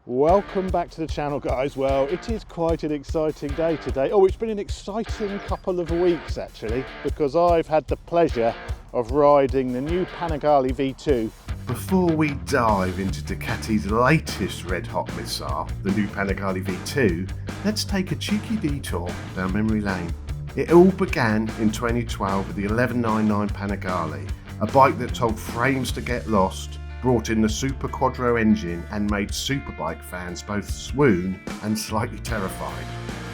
Welcome back to the channel, guys. Well, it is quite an exciting day today. Oh, it's been an exciting couple of weeks actually, because I've had the pleasure of riding the new Panigale V2. Before we dive into Ducati's latest red hot missile, the new Panigale V2, let's take a cheeky detour down memory lane. It all began in 2012 with the 1199 Panigale, a bike that told frames to get lost, brought in the Super Quattro engine and made superbike fans both swoon and slightly terrified.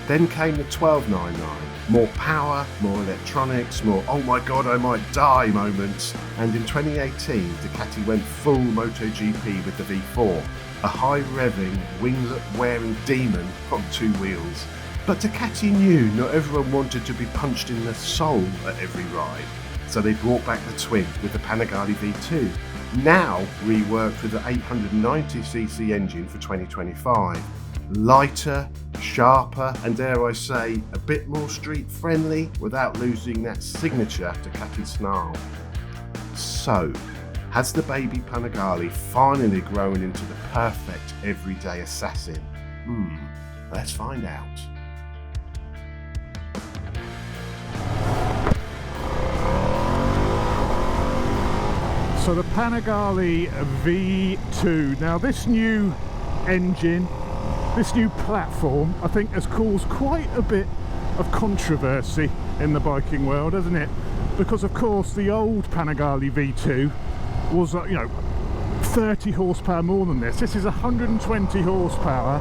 Then came the 1299, more power, more electronics, more oh my god I might die moments, and in 2018 Ducati went full MotoGP with the V4, a high revving, winglet wearing demon on two wheels. But Ducati knew not everyone wanted to be punched in the soul at every ride, so they brought back the twin with the Panigale V2. Now reworked with the 890cc engine for 2025. Lighter, sharper, and dare I say, a bit more street friendly without losing that signature Ducati snarl. So, has the baby Panigale finally grown into the perfect everyday assassin? Let's find out. So the Panigale V2, now this new engine, this new platform, I think has caused quite a bit of controversy in the biking world, hasn't it? Because of course the old Panigale V2 was, 30 horsepower more than this. This is 120 horsepower.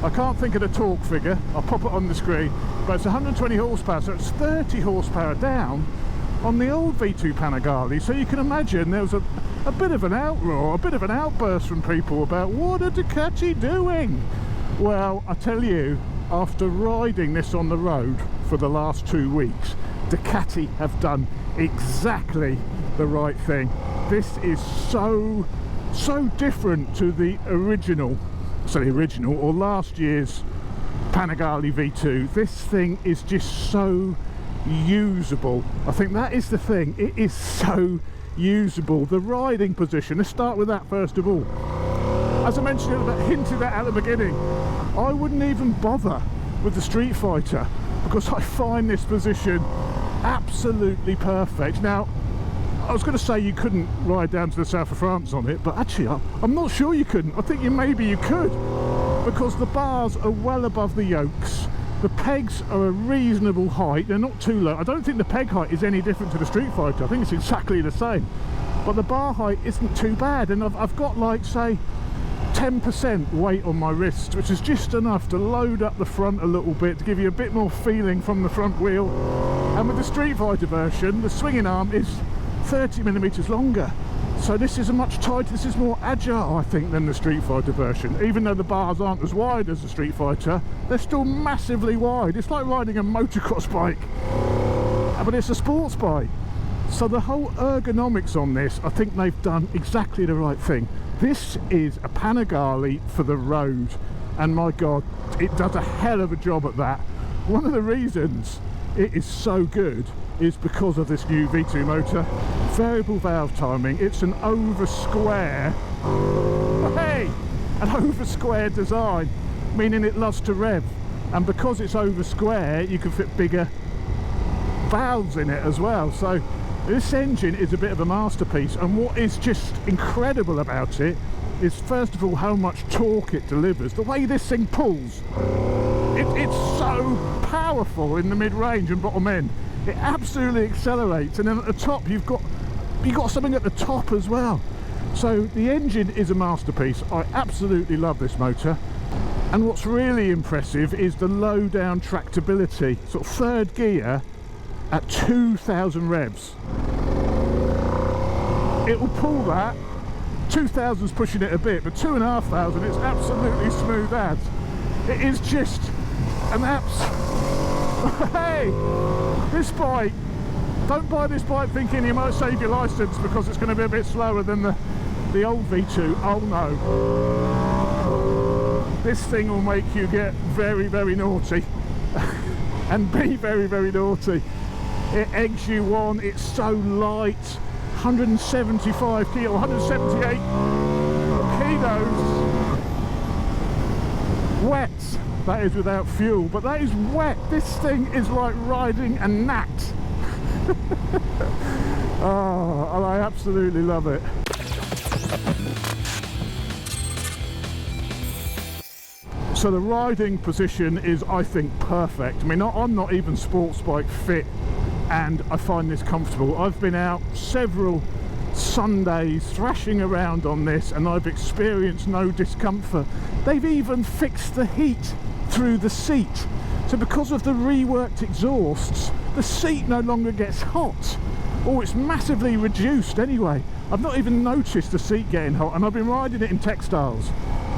I can't think of the torque figure, I'll pop it on the screen, but it's 120 horsepower, so it's 30 horsepower down on the old V2 Panigale. So you can imagine there was a bit of an outroar, a bit of an outburst from people about what are Ducati doing? Well, I tell you, after riding this on the road for the last 2 weeks, Ducati have done exactly the right thing. This is so different to the original or last year's Panigale V2. This thing is just so usable. I think that is the thing, it is so usable. The riding position, let's start with that first of all. As I mentioned, hinted at the beginning, I wouldn't even bother with the Street Fighter because I find this position absolutely perfect. Now, I was going to say you couldn't ride down to the south of France on it, but actually I'm not sure you couldn't. I think maybe you could, because the bars are well above the yokes. The pegs are a reasonable height, they're not too low. I don't think the peg height is any different to the Street Fighter, I think it's exactly the same. But the bar height isn't too bad, and I've got like, say, 10% weight on my wrist, which is just enough to load up the front a little bit, to give you a bit more feeling from the front wheel. And with the Street Fighter version, the swinging arm is 30mm longer. So this is a much tighter, this is more agile, I think, than the Street Fighter version. Even though the bars aren't as wide as the Street Fighter, they're still massively wide. It's like riding a motocross bike, but it's a sports bike. So the whole ergonomics on this, I think they've done exactly the right thing. This is a Panigale for the road, and my God, it does a hell of a job at that. One of the reasons it is so good is because of this new V2 motor. Variable valve timing, it's an over square, an over square design, meaning it loves to rev, and because it's over square you can fit bigger valves in it as well. So this engine is a bit of a masterpiece, and what is just incredible about it is, first of all, how much torque it delivers. The way this thing pulls, it's so powerful in the mid-range and bottom end. It absolutely accelerates, and then at the top you've got something at the top as well. So the engine is a masterpiece. I absolutely love this motor, and what's really impressive is the low down tractability. Sort of third gear at 2,000 revs, it will pull that. 2,000's pushing it a bit, but 2,500 it's absolutely smooth as. It is just an hey, this bike, don't buy this bike thinking you might save your license because it's going to be a bit slower than the old V2. Oh no, this thing will make you get very, very naughty and be very, very naughty. It eggs you on, it's so light, 175 kilo, 178 kilos. Wet, that is without fuel, but that is wet. This thing is like riding a gnat. Oh, and I absolutely love it. So the riding position is, I think, perfect. I mean, I'm not even sports bike fit, and I find this comfortable. I've been out several Sundays thrashing around on this, and I've experienced no discomfort. They've even fixed the heat through the seat. So because of the reworked exhausts, the seat no longer gets hot. Oh, it's massively reduced anyway. I've not even noticed the seat getting hot, and I've been riding it in textiles.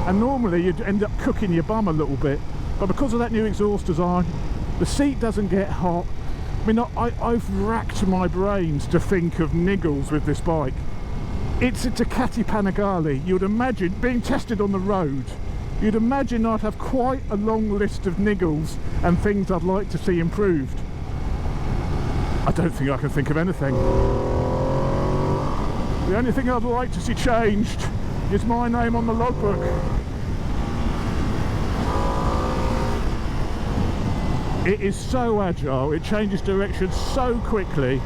And normally you'd end up cooking your bum a little bit, but because of that new exhaust design, the seat doesn't get hot. I mean, I've racked my brains to think of niggles with this bike. It's a Ducati Panigale. You'd imagine, being tested on the road, you'd imagine I'd have quite a long list of niggles and things I'd like to see improved. I don't think I can think of anything. The only thing I'd like to see changed is my name on the logbook. It is so agile, it changes direction so quickly,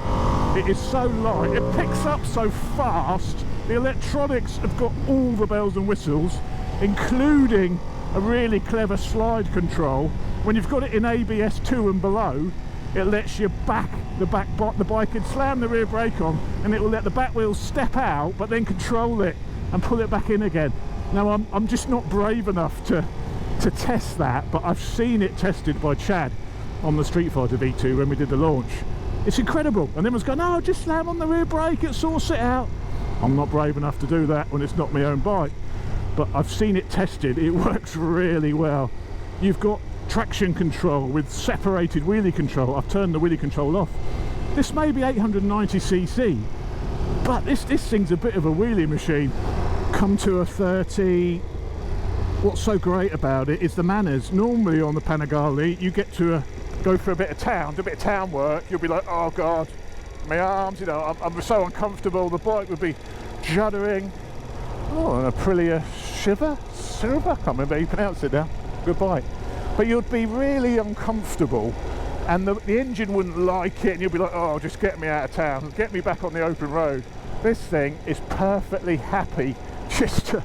it is so light, it picks up so fast. The electronics have got all the bells and whistles, including a really clever slide control. When you've got it in ABS 2 and below, it lets you back the bike and slam the rear brake on, and it will let the back wheels step out but then control it and pull it back in again. Now I'm just not brave enough to test that, but I've seen it tested by Chad on the Street Fighter V2 when we did the launch. It's incredible, and everyone's going, no, just slam on the rear brake, it sorts it out. I'm not brave enough to do that when it's not my own bike, but I've seen it tested. It works really well. You've got traction control with separated wheelie control. I've turned the wheelie control off. This may be 890cc, but this thing's a bit of a wheelie machine. Come to a 30. What's so great about it is the manners. Normally on the Panigale, you get to go for a bit of town, do a bit of town work, you'll be like, oh god, my arms, you know, I'm so uncomfortable. The bike would be juddering. Oh, an Aprilia Silver? I can't remember how you pronounce it now. Good bike. But you'd be really uncomfortable, and the engine wouldn't like it, and you'd be like, oh, just get me out of town, get me back on the open road. This thing is perfectly happy just to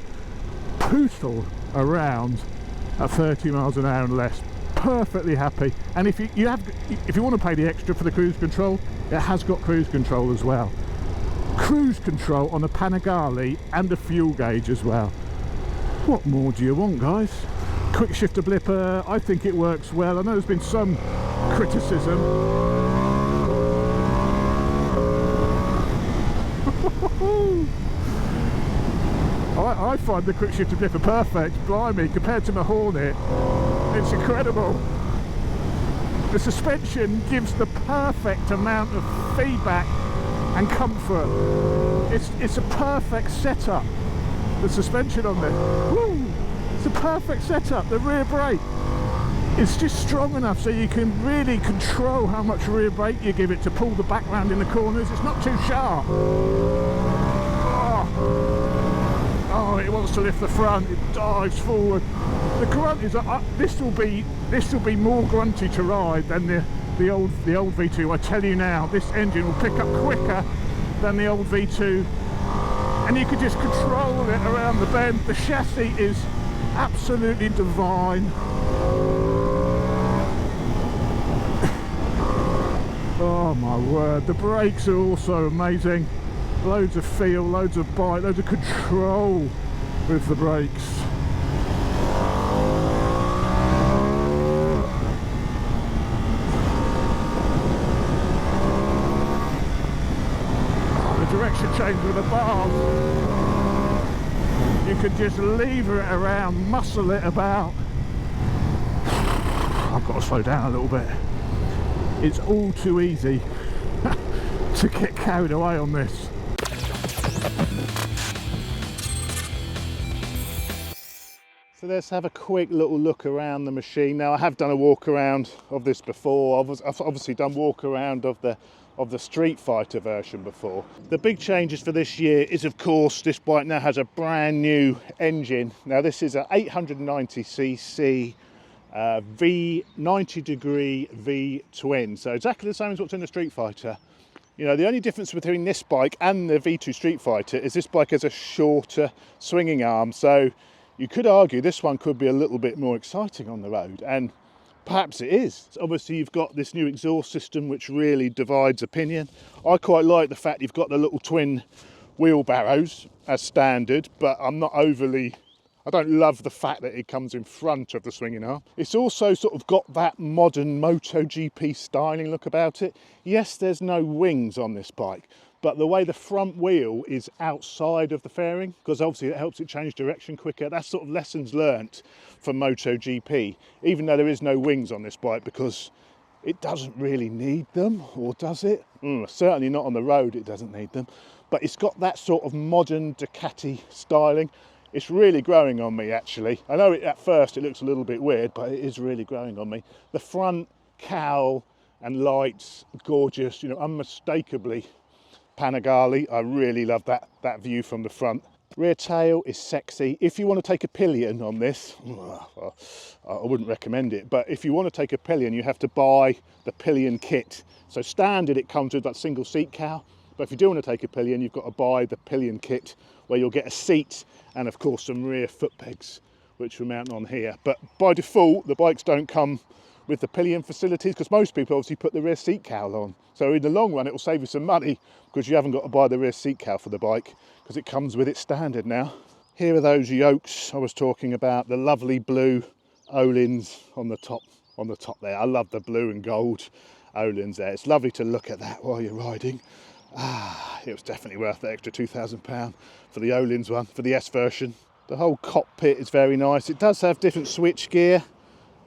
poodle around at 30 miles an hour and less. Perfectly happy. And if you want to pay the extra for the cruise control, it has got cruise control as well. Cruise control on a Panigale and a fuel gauge as well. What more do you want, guys? Quick shifter blipper, I think it works well. I know there's been some criticism. I find the quick shifter blipper perfect. Blimey, compared to my Hornet, it's incredible. The suspension gives the perfect amount of feedback and comfort. It's a perfect setup. The suspension on this, woo, it's a perfect setup. The rear brake, it's just strong enough so you can really control how much rear brake you give it to pull the back round in the corners. It's not too sharp. Oh, it wants to lift the front, it dives forward. The grunt is this will be more grunty to ride than the old V2. I tell you now, this engine will pick up quicker than the old V2, and you can just control it around the bend. The chassis is absolutely divine. Oh my word, the brakes are also amazing. Loads of feel, loads of bite, loads of control with the brakes. Direction change with the bars. You could just lever it around, muscle it about. I've got to slow down a little bit. It's all too easy to get carried away on this. So let's have a quick little look around the machine. Now, I have done a walk around of this before. I've obviously done walk around of the of the Street Fighter version before. The big changes for this year is, of course, this bike now has a brand new engine. Now this is a 890cc V90 degree V twin, so exactly the same as what's in the Street Fighter. You know, the only difference between this bike and the V2 Street Fighter is this bike has a shorter swinging arm, so you could argue this one could be a little bit more exciting on the road, and perhaps it is. Obviously you've got this new exhaust system which really divides opinion. I quite like the fact you've got the little twin wheelbarrows as standard, but I don't love the fact that it comes in front of the swinging arm. It's also sort of got that modern MotoGP styling look about it. Yes, there's no wings on this bike, but the way the front wheel is outside of the fairing, because obviously it helps it change direction quicker. That's sort of lessons learnt from MotoGP, even though there is no wings on this bike, because it doesn't really need them, or does it? Certainly not on the road, it doesn't need them. But it's got that sort of modern Ducati styling. It's really growing on me, actually. I know at first it looks a little bit weird, but it is really growing on me. The front cowl and lights, gorgeous, you know, unmistakably Panigale. I really love that view from the front. Rear tail is sexy. If you want to take a pillion on this, I wouldn't recommend it, but if you want to take a pillion, you have to buy the pillion kit. So standard, it comes with that single seat cowl, but if you do want to take a pillion, you've got to buy the pillion kit, where you'll get a seat and of course some rear foot pegs, which will mount on here. But by default, the bikes don't come with the pillion facilities, because most people obviously put the rear seat cowl on. So in the long run, it will save you some money, because you haven't got to buy the rear seat cowl for the bike, because it comes with it standard now. Here are those yokes I was talking about, the lovely blue Öhlins on the top there. I love the blue and gold Öhlins there. It's lovely to look at that while you're riding. It was definitely worth the extra £2,000 for the Öhlins one, for the S version. The whole cockpit is very nice. It does have different switch gear.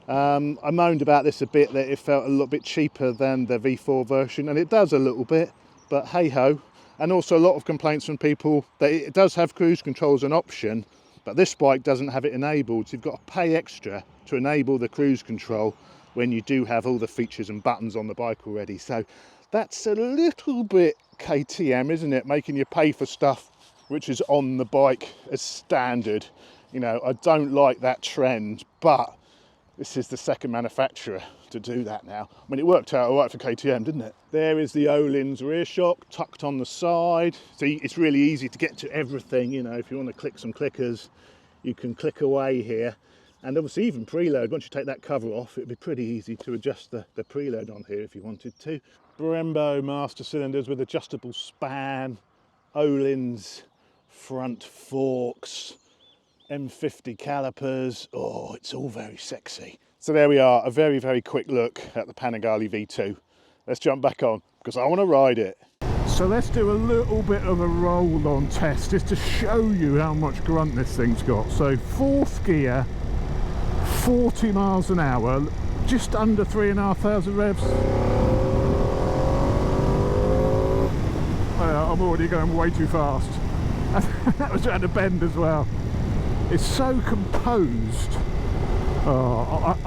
I moaned about this a bit, that it felt a little bit cheaper than the V4 version, and it does a little bit, but hey ho. And also a lot of complaints from people that it does have cruise control as an option, but this bike doesn't have it enabled, so you've got to pay extra to enable the cruise control when you do have all the features and buttons on the bike already. So that's a little bit KTM, isn't it? Making you pay for stuff which is on the bike as standard. You know, I don't like that trend, but this is the second manufacturer to do that now. I mean, it worked out all right for KTM, didn't it? There is the Öhlins rear shock tucked on the side. So it's really easy to get to everything. You know, if you want to click some clickers, you can click away here. And obviously even preload, once you take that cover off, it'd be pretty easy to adjust the preload on here if you wanted to. Brembo master cylinders with adjustable span, Öhlins front forks, M50 calipers. Oh, it's all very sexy. So there we are, a very, very quick look at the Panigale V2. Let's jump back on, because I want to ride it. So let's do a little bit of a roll-on test, just to show you how much grunt this thing's got. So fourth gear, 40 miles an hour, just under 3,500 revs. I'm already going way too fast. That was around a bend as well. It's so composed. Oh,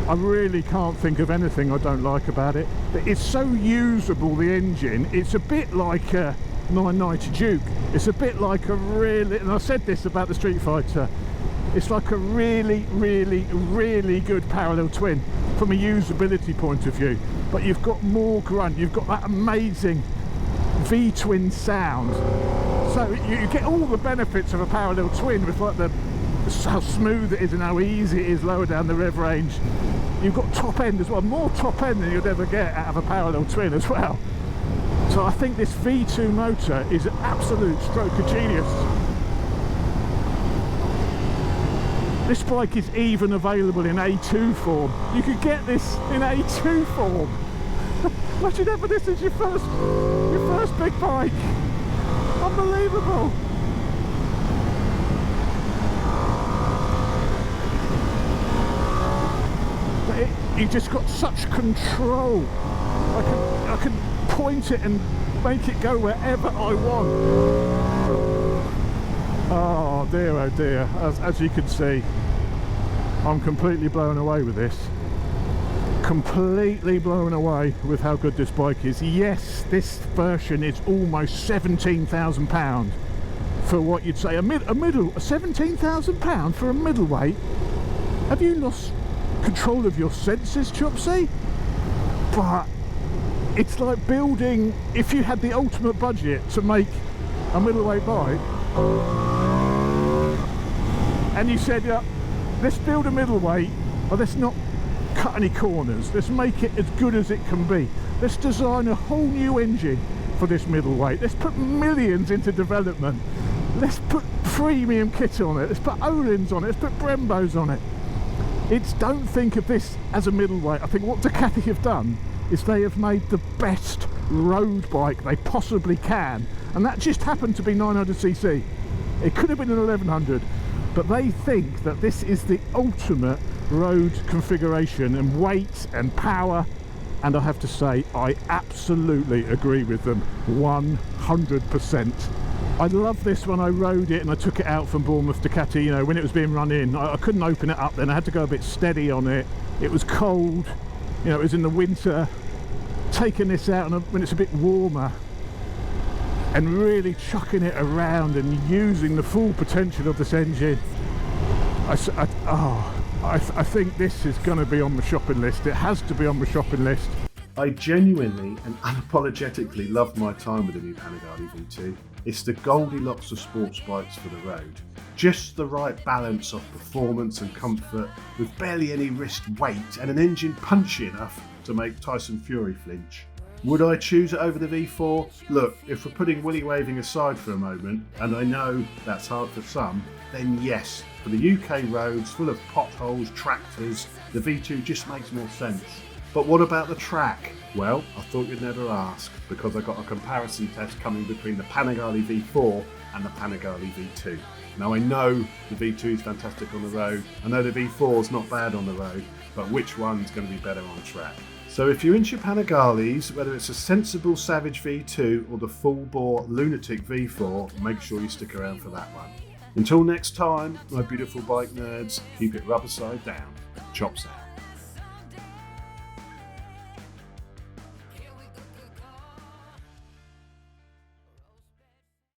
I really can't think of anything I don't like about it. It's so usable, the engine. It's a bit like a 990 Duke. It's a bit like a really, and I said this about the Street Fighter, it's like a really, really, really good parallel twin from a usability point of view. But you've got more grunt, you've got that amazing V-twin sound. So you get all the benefits of a parallel twin, with like how smooth it is and how easy it is lower down the rev range. You've got top end as well, more top end than you'd ever get out of a parallel twin as well. So I think this V2 motor is an absolute stroke of genius. This bike is even available in A2 form. You could get this in A2 form. Imagine ever this is your first big bike. Unbelievable. You just got such control. I can point it and make it go wherever I want. Oh dear, as you can see, I'm completely blown away with this. completely blown away with how good this bike is. Yes, this version is almost £17,000 for what you'd say a £17,000 for a middleweight. Have you lost control of your senses, Chopsy? But it's like building, if you had the ultimate budget to make a middleweight bike and you said, yeah, let's build a middleweight, but let's not cut any corners, let's make it as good as it can be, let's design a whole new engine for this middleweight, let's put millions into development, let's put premium kit on it, let's put Öhlins on it, let's put Brembos on it. Don't think of this as a middleweight. I think what Ducati have done is they have made the best road bike they possibly can, and that just happened to be 900cc. It could have been an 1100, but they think that this is the ultimate road configuration and weight and power, and I have to say I absolutely agree with them 100%. I love this when I rode it and I took it out from Bournemouth Ducati, you know, when it was being run in. I couldn't open it up then, I had to go a bit steady on it. It was cold, you know, it was in the winter. Taking this out and when it's a bit warmer and really chucking it around and using the full potential of this engine, I think this is going to be on the shopping list. It has to be on the shopping list. I genuinely and unapologetically loved my time with the new Panigale V2. It's the Goldilocks of sports bikes for the road. Just the right balance of performance and comfort, with barely any wrist weight and an engine punchy enough to make Tyson Fury flinch. Would I choose it over the V4? Look, if we're putting willy waving aside for a moment, and I know that's hard for some, then yes, for the UK roads full of potholes, tractors, the V2 just makes more sense. But what about the track? Well, I thought you'd never ask, because I got a comparison test coming between the Panigale V4 and the Panigale V2. Now I know the V2 is fantastic on the road, I know the V4 is not bad on the road, but which one's going to be better on track? So if you're into Panigales, whether it's a sensible Savage V2 or the full-bore lunatic V4, make sure you stick around for that one. Until next time, my beautiful bike nerds, keep it rubber side down. Chops out.